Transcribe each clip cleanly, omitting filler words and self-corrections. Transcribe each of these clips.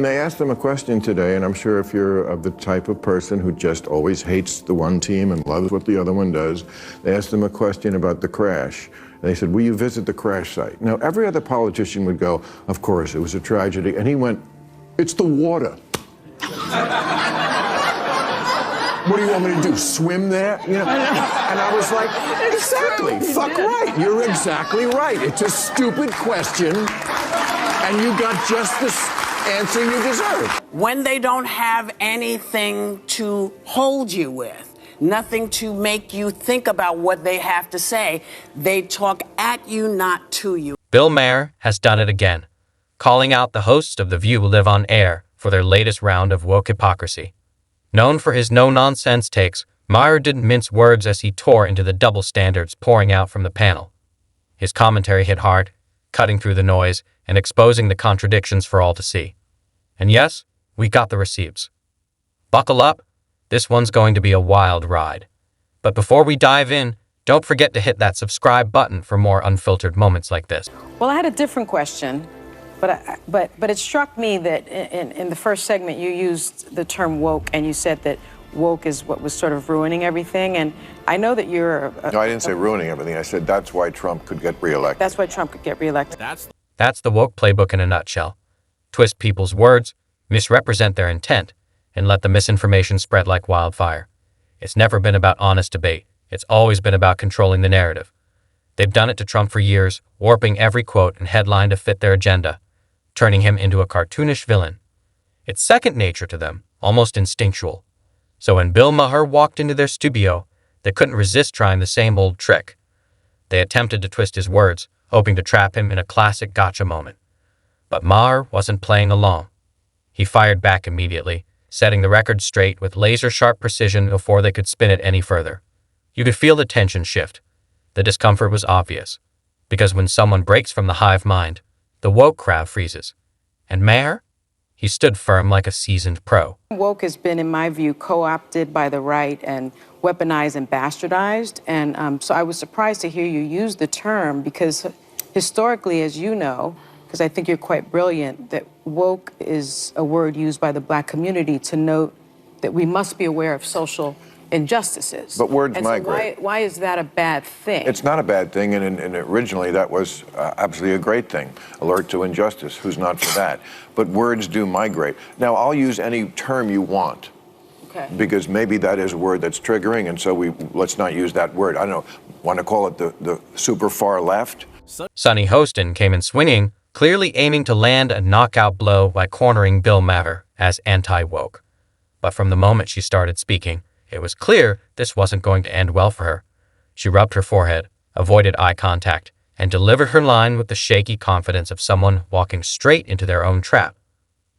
They asked them a question today, and I'm sure if you're of the type of person who just always hates the one team and loves what the other one does, they asked them a question about the crash. They said, will you visit the crash site? Now, every other politician would go, of course, it was a tragedy. And he went, it's the water. What do you want me to do, swim there? You know? And I was like, exactly, fuck right. You're exactly right. It's a stupid question, and you got just the answer you deserve. When they don't have anything to hold you with, nothing to make you think about what they have to say, they talk at you, not to you. Bill Maher has done it again, calling out the hosts of The View live on air for their latest round of woke hypocrisy. Known for his no-nonsense takes, Maher didn't mince words as he tore into the double standards pouring out from the panel. His commentary hit hard, cutting through the noise and exposing the contradictions for all to see. And yes, we got the receipts. Buckle up, this one's going to be a wild ride. But before we dive in, don't forget to hit that subscribe button for more unfiltered moments like this. Well, I had a different question, but it struck me that in the first segment you used the term woke, and you said that woke is what was sort of ruining everything. And I know that you're... No, I didn't say ruining everything. I said that's why Trump could get reelected. That's why Trump could get reelected. That's the woke playbook in a nutshell. Twist people's words, misrepresent their intent, and let the misinformation spread like wildfire. It's never been about honest debate. It's always been about controlling the narrative. They've done it to Trump for years, warping every quote and headline to fit their agenda, turning him into a cartoonish villain. It's second nature to them, almost instinctual. So when Bill Maher walked into their studio, they couldn't resist trying the same old trick. They attempted to twist his words, hoping to trap him in a classic gotcha moment. But Maher wasn't playing along. He fired back immediately, setting the record straight with laser-sharp precision before they could spin it any further. You could feel the tension shift. The discomfort was obvious, because when someone breaks from the hive mind, the woke crowd freezes. And Maher? He stood firm like a seasoned pro. Woke has been, in my view, co-opted by the right and weaponized and bastardized. And so I was surprised to hear you use the term, because historically, as you know, because I think you're quite brilliant, that woke is a word used by the Black community to note that we must be aware of social injustices. But words and migrate. So why is that a bad thing? It's not a bad thing, and originally that was absolutely a great thing. Alert to injustice, who's not for that? But words do migrate. Now, I'll use any term you want, okay, because maybe that is a word that's triggering, and so let's not use that word. I don't know, want to call it the super far left? Sunny Hostin came in swinging, clearly aiming to land a knockout blow by cornering Bill Maher as anti-woke. But from the moment she started speaking, it was clear this wasn't going to end well for her. She rubbed her forehead, avoided eye contact, and delivered her line with the shaky confidence of someone walking straight into their own trap.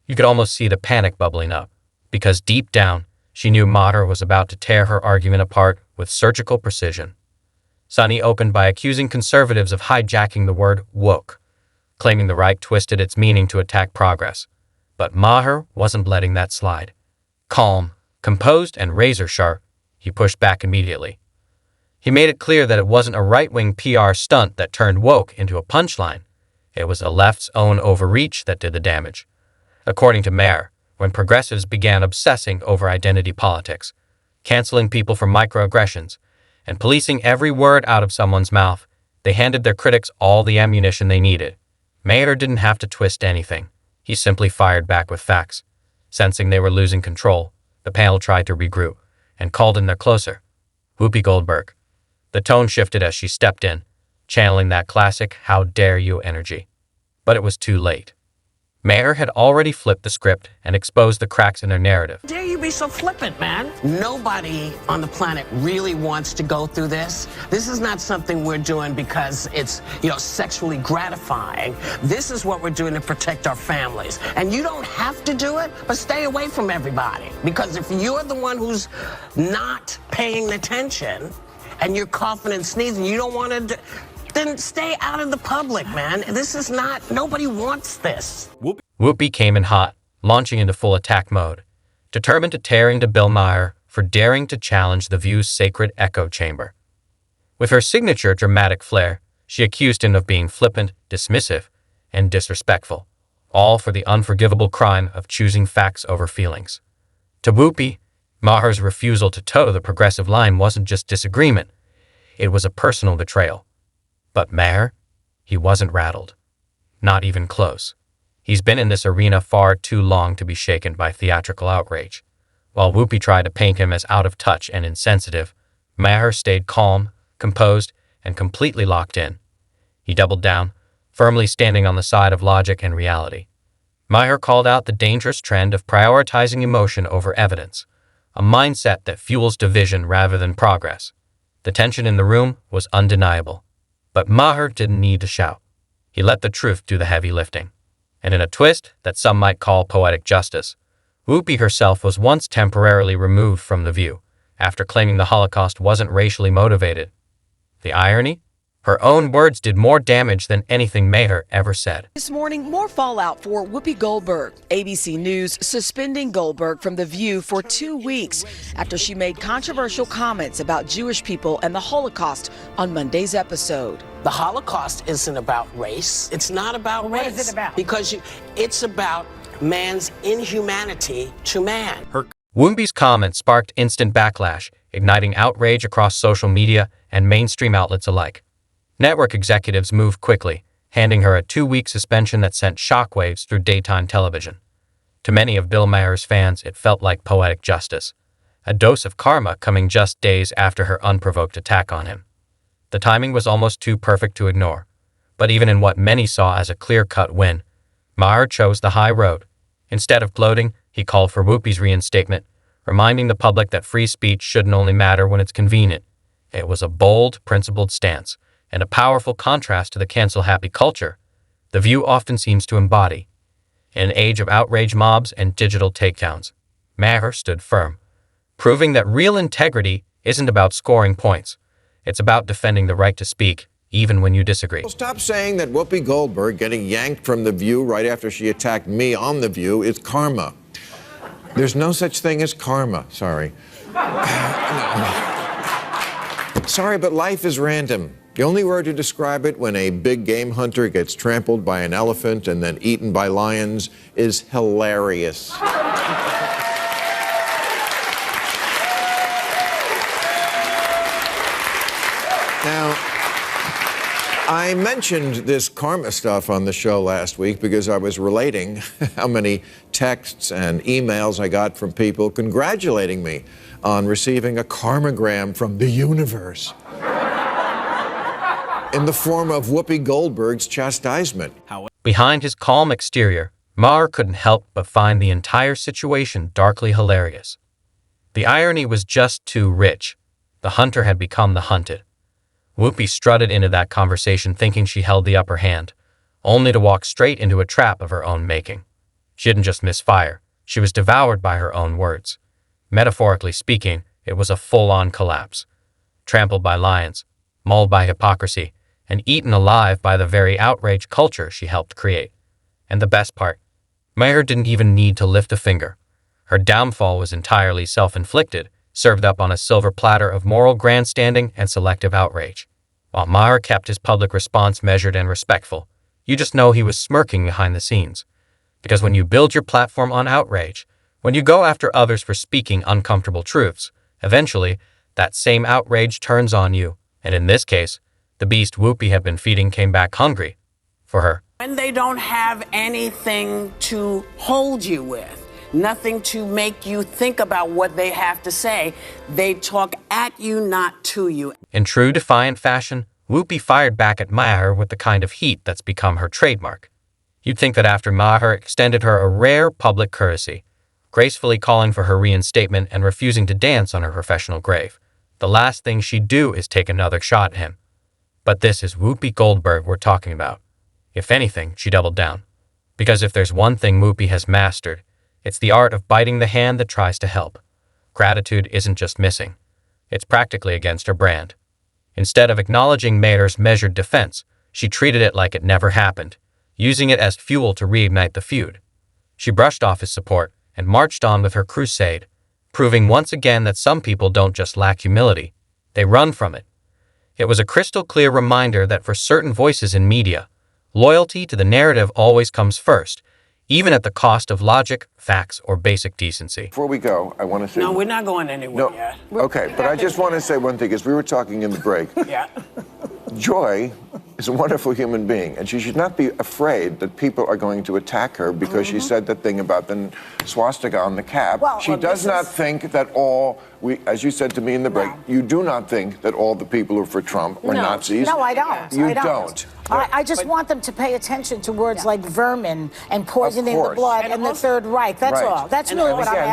You could almost see the panic bubbling up, because deep down, she knew Maher was about to tear her argument apart with surgical precision. Sunny opened by accusing conservatives of hijacking the word woke, claiming the right twisted its meaning to attack progress. But Maher wasn't letting that slide. Calm, composed, and razor-sharp, he pushed back immediately. He made it clear that it wasn't a right-wing PR stunt that turned woke into a punchline. It was the left's own overreach that did the damage. According to Maher, when progressives began obsessing over identity politics, canceling people for microaggressions, and policing every word out of someone's mouth, they handed their critics all the ammunition they needed. Maher didn't have to twist anything. He simply fired back with facts. Sensing they were losing control, the panel tried to regroup and called in their closer, Whoopi Goldberg. The tone shifted as she stepped in, channeling that classic "how dare you" energy. But it was too late. Maher had already flipped the script and exposed the cracks in their narrative. How dare you be so flippant, man? Nobody on the planet really wants to go through this. This is not something we're doing because it's, sexually gratifying. This is what we're doing to protect our families. And you don't have to do it, but stay away from everybody. Because if you're the one who's not paying attention and you're coughing and sneezing, you don't want to... Then stay out of the public, man. This is not... Nobody wants this. Whoopi came in hot, launching into full attack mode, determined to tear into Bill Maher for daring to challenge The View's sacred echo chamber. With her signature dramatic flair, she accused him of being flippant, dismissive, and disrespectful, all for the unforgivable crime of choosing facts over feelings. To Whoopi, Maher's refusal to toe the progressive line wasn't just disagreement, it was a personal betrayal. But Maher? He wasn't rattled. Not even close. He's been in this arena far too long to be shaken by theatrical outrage. While Whoopi tried to paint him as out of touch and insensitive, Maher stayed calm, composed, and completely locked in. He doubled down, firmly standing on the side of logic and reality. Maher called out the dangerous trend of prioritizing emotion over evidence, a mindset that fuels division rather than progress. The tension in the room was undeniable. But Maher didn't need to shout. He let the truth do the heavy lifting. And in a twist that some might call poetic justice, Whoopi herself was once temporarily removed from the view, after claiming the Holocaust wasn't racially motivated. The irony? Her own words did more damage than anything Maher ever said. This morning, more fallout for Whoopi Goldberg. ABC News suspending Goldberg from The View for 2 weeks after she made controversial comments about Jewish people and the Holocaust on Monday's episode. The Holocaust isn't about race. It's not about race. What is it about? Because it's about man's inhumanity to man. Whoopi's comments sparked instant backlash, igniting outrage across social media and mainstream outlets alike. Network executives moved quickly, handing her a 2-week suspension that sent shockwaves through daytime television. To many of Bill Maher's fans, it felt like poetic justice, a dose of karma coming just days after her unprovoked attack on him. The timing was almost too perfect to ignore, but even in what many saw as a clear-cut win, Maher chose the high road. Instead of gloating, he called for Whoopi's reinstatement, reminding the public that free speech shouldn't only matter when it's convenient. It was a bold, principled stance, and a powerful contrast to the cancel-happy culture The View often seems to embody. In an age of outrage mobs and digital takedowns, Maher stood firm, proving that real integrity isn't about scoring points. It's about defending the right to speak, even when you disagree. Stop saying that Whoopi Goldberg getting yanked from The View right after she attacked me on The View is karma. There's no such thing as karma, sorry. Sorry, but life is random. The only word to describe it when a big game hunter gets trampled by an elephant and then eaten by lions is hilarious. Now, I mentioned this karma stuff on the show last week because I was relating how many texts and emails I got from people congratulating me on receiving a karmagram from the universe in the form of Whoopi Goldberg's chastisement. Behind his calm exterior, Maher couldn't help but find the entire situation darkly hilarious. The irony was just too rich. The hunter had become the hunted. Whoopi strutted into that conversation thinking she held the upper hand, only to walk straight into a trap of her own making. She didn't just misfire, she was devoured by her own words. Metaphorically speaking, it was a full-on collapse. Trampled by lions, mauled by hypocrisy, and eaten alive by the very outrage culture she helped create. And the best part, Maher didn't even need to lift a finger. Her downfall was entirely self-inflicted, served up on a silver platter of moral grandstanding and selective outrage. While Maher kept his public response measured and respectful, you just know he was smirking behind the scenes. Because when you build your platform on outrage, when you go after others for speaking uncomfortable truths, eventually, that same outrage turns on you. And in this case, the beast Whoopi had been feeding came back hungry for her. When they don't have anything to hold you with, nothing to make you think about what they have to say, they talk at you, not to you. In true defiant fashion, Whoopi fired back at Maher with the kind of heat that's become her trademark. You'd think that after Maher extended her a rare public courtesy, gracefully calling for her reinstatement and refusing to dance on her professional grave, the last thing she'd do is take another shot at him. But this is Whoopi Goldberg we're talking about. If anything, she doubled down. Because if there's one thing Whoopi has mastered, it's the art of biting the hand that tries to help. Gratitude isn't just missing. It's practically against her brand. Instead of acknowledging Maher's measured defense, she treated it like it never happened, using it as fuel to reignite the feud. She brushed off his support and marched on with her crusade, proving once again that some people don't just lack humility, they run from it. It was a crystal-clear reminder that for certain voices in media, loyalty to the narrative always comes first, even at the cost of logic, facts, or basic decency. Before we go, I want to say... No, we're not going anywhere yet. Okay, but I just want to say one thing, as we were talking in the break. Yeah. Joy is a wonderful human being, and she should not be afraid that people are going to attack her because she said that thing about the swastika on the cap. Well, she does not think that as you said to me in the break, you do not think that all the people who are for Trump are Nazis. No, I don't. You I don't. I just want them to pay attention to words like vermin and poisoning the blood and the Third Reich. That's all. That's really what I'm asking.